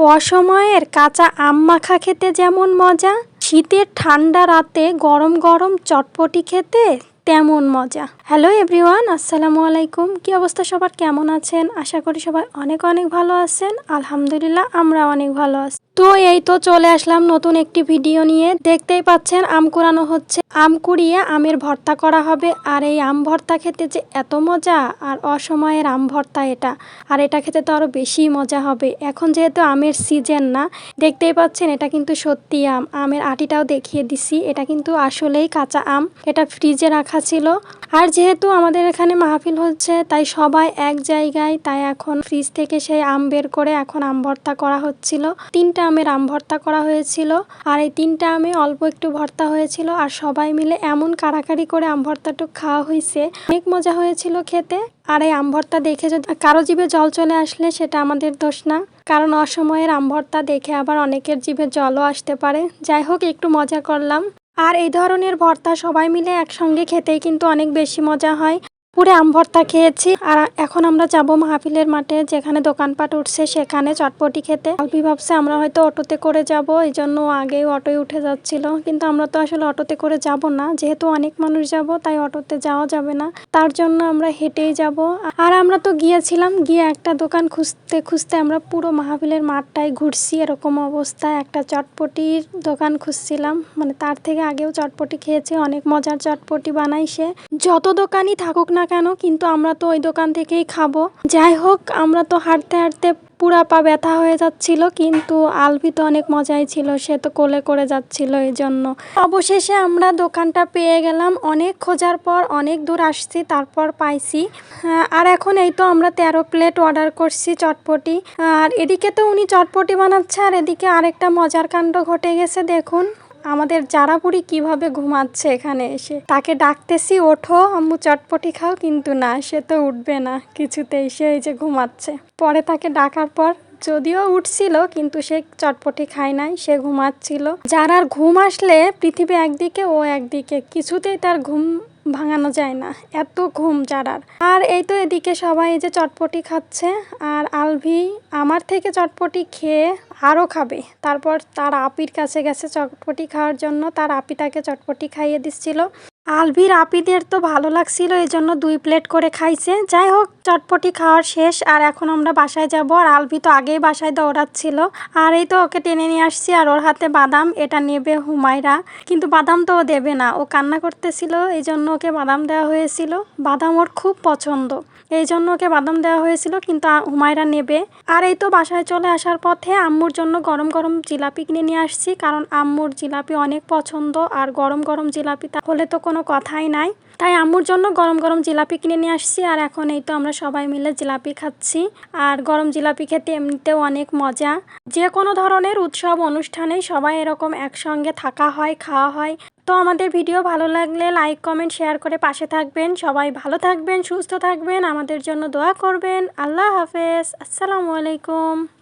অসময়ের কাঁচা আম মাখা খেতে যেমন মজা, শীতের ঠান্ডা রাতে গরম গরম চটপটি খেতে তেমন মজা। হ্যালো এভরিওয়ান, আসসালামু আলাইকুম। কি অবস্থা সবার, কেমন আছেন? আশা করি সবাই অনেক অনেক ভালো আছেন। আলহামদুলিল্লাহ, আমরা অনেক ভালো আছি। তো এই তো চলে আসলাম নতুন একটি ভিডিও নিয়ে। দেখতেই পাচ্ছেন আম কুড়ানো হচ্ছে। আম কুড়িয়ে আমের ভর্তা করা হবে। আর এই আম ভর্তা খেতে যে এত মজা, আর অসময়ের আম ভর্তা এটা, আর এটা খেতে তো আরো বেশি মজা হবে। এখন যেহেতু আমের সিজন না, দেখতেই পাচ্ছেন এটা কিন্তু সত্যি আম। আমের আটিটাও দেখিয়ে দিছি, এটা কিন্তু আসলেই কাঁচা আম। এটা ফ্রিজে রাখা ছিল। আর যেহেতু আমাদের এখানে মাহফিল হচ্ছে, তাই সবাই এক জায়গায়, তাই এখন ফ্রিজ থেকে সেই আম বের করে এখন আম ভর্তা করা হচ্ছিল। 3টা আমের আম ভর্তা করা হয়েছিল। আর এই 3টা আমে অল্প একটু ভর্তা হয়েছিল, আর সবাই মিলে এমন কাড়াকাড়ি করে আম ভর্তাটুকু খাওয়া হয়েছে, অনেক মজা হয়েছিল খেতে। আর এই আম ভর্তা দেখে যদি কারো জিভে জল চলে আসলে সেটা আমাদের দোষ না, কারণ অসময়ের আম ভর্তা দেখে আবার অনেকের জিভে জলও আসতে পারে। যাই হোক, একটু মজা করলাম। আর এই ধরনের ভর্তা সবাই মিলে একসঙ্গে খেতেই কিন্তু অনেক বেশি মজা হয়। পুরে আম ভর্তা খেয়েছি। আর এখন আমরা যাব মাহফিলের মাঠে, যেখানে দোকানপাট উঠছে সেখানে চটপটি খেতে। আলবি ভাবছে আমরা হয়তো অটোতে করে যাব, এই জন্য আগেই অটোয় উঠে যাচ্ছিল। কিন্তু আমরা তো আসলে অটোতে করে যাব না, যেহেতু অনেক মানুষ যাব, তাই অটোতে যাওয়া যাবে না। তার জন্য আমরা হেঁটেই যাব। আর আমরা তো গিয়েছিলাম, গিয়ে একটা দোকান খুঁজতে খুঁজতে আমরা পুরো মাহফিলের মাঠটাই ঘুরছি। এরকম অবস্থায় একটা চটপটির দোকান খুঁজছিলাম, মানে তার থেকে আগেও চটপটি খেয়েছি, অনেক মজার চটপটি বানাই সে। যত দোকানই থাকুক না কেন, কিন্তু আমরা তো ওই দোকান থেকেই খাবো। যাই হোক, আমরা তো হাঁটতে হাঁটতে পুরা পা ব্যথা হয়ে যাচ্ছিল, কিন্তু আলভি তো অনেক মজাই ছিল, সে তো কোলে করে যাচ্ছিল, এই জন্য অবশেষে আমরা দোকানটা পেয়ে গেলাম। অনেক খোঁজার পর অনেক দূর আসছি, তারপর পাইছি। আর এখন এই তো আমরা 13 প্লেট অর্ডার করছি চটপটি। আর এদিকে তো উনি চটপটি বানাচ্ছে, আর এদিকে আরেকটা মজার কাণ্ড ঘটে গেছে। দেখুন আমাদের জারাপুরি কিভাবে ঘুমাচ্ছে এখানে এসে। তাকে ডাকতেছি, ওঠো আম্মু চটপটি খাও, কিন্তু না, সে তো উঠবে না কিছুতেই, সে এই যে ঘুমাচ্ছে। পরে তাকে ডাকার পর যদিও উঠছিল, কিন্তু সে চটপটি খায় নাই, সে ঘুমাচ্ছিল। যারার ঘুম আসলে পৃথিবী একদিকে ও একদিকে, কিছুতেই তার ঘুম ভাঙানো যায় না, এত ঘুম যারার। আর এই তো এদিকে সবাই এই যে চটপটি খাচ্ছে। আর আলভি আমার থেকে চটপটি খেয়ে আরও খাবে। তারপর তার আপির কাছে গেছে চটপটি খাওয়ার জন্য, তার আপি তাকে চটপটি খাইয়ে দিচ্ছিল। আলভির আপিদের তো ভালো লাগছিল, এই জন্য 2 প্লেট করে খাইছে। যাই হোক, চটপটি খাওয়ার শেষ। আর এখন আমরা বাসায় যাব। আর আলভি তো আগেই বাসায় দৌড়াচ্ছিল। আর এই তো ওকে টেনে নিয়ে আসছি, আর ওর হাতে বাদাম, এটা নেবে হুমায়রা। কিন্তু বাদাম তো ও দেবে না, ও কান্না করতেছিল, এই জন্য ওকে বাদাম দেওয়া হয়েছিল। বাদাম ওর খুব পছন্দ, এই জন্য ওকে বাদাম দেওয়া হয়েছিল, কিন্তু হুমায়রা নেবে। আর এই তো বাসায় চলে আসার পথে আম্মুর জন্য গরম গরম জিলাপি কিনে নিয়ে আসছি, কারণ আম্মুর জিলাপি অনেক পছন্দ। আর গরম গরম জিলাপি হলে তো কোনো কথাই নাই, তাই আম্মুর জন্য গরম গরম জিলাপি কিনে নিয়ে আসছি। আর এখন এই তো আমরা সবাই মিলে জিলাপি খাচ্ছি। আর গরম জিলাপি খেতে এমনিতেও অনেক মজা। যে কোনো ধরনের উৎসব অনুষ্ঠানেই সবাই এরকম একসঙ্গে থাকা হয়, খাওয়া হয়। তো আমাদের ভিডিও ভালো লাগলে লাইক, কমেন্ট, শেয়ার করে পাশে থাকবেন। সবাই ভালো থাকবেন, সুস্থ থাকবেন, আমাদের জন্য দোয়া করবেন। আল্লাহ হাফেজ, আসসালামু আলাইকুম।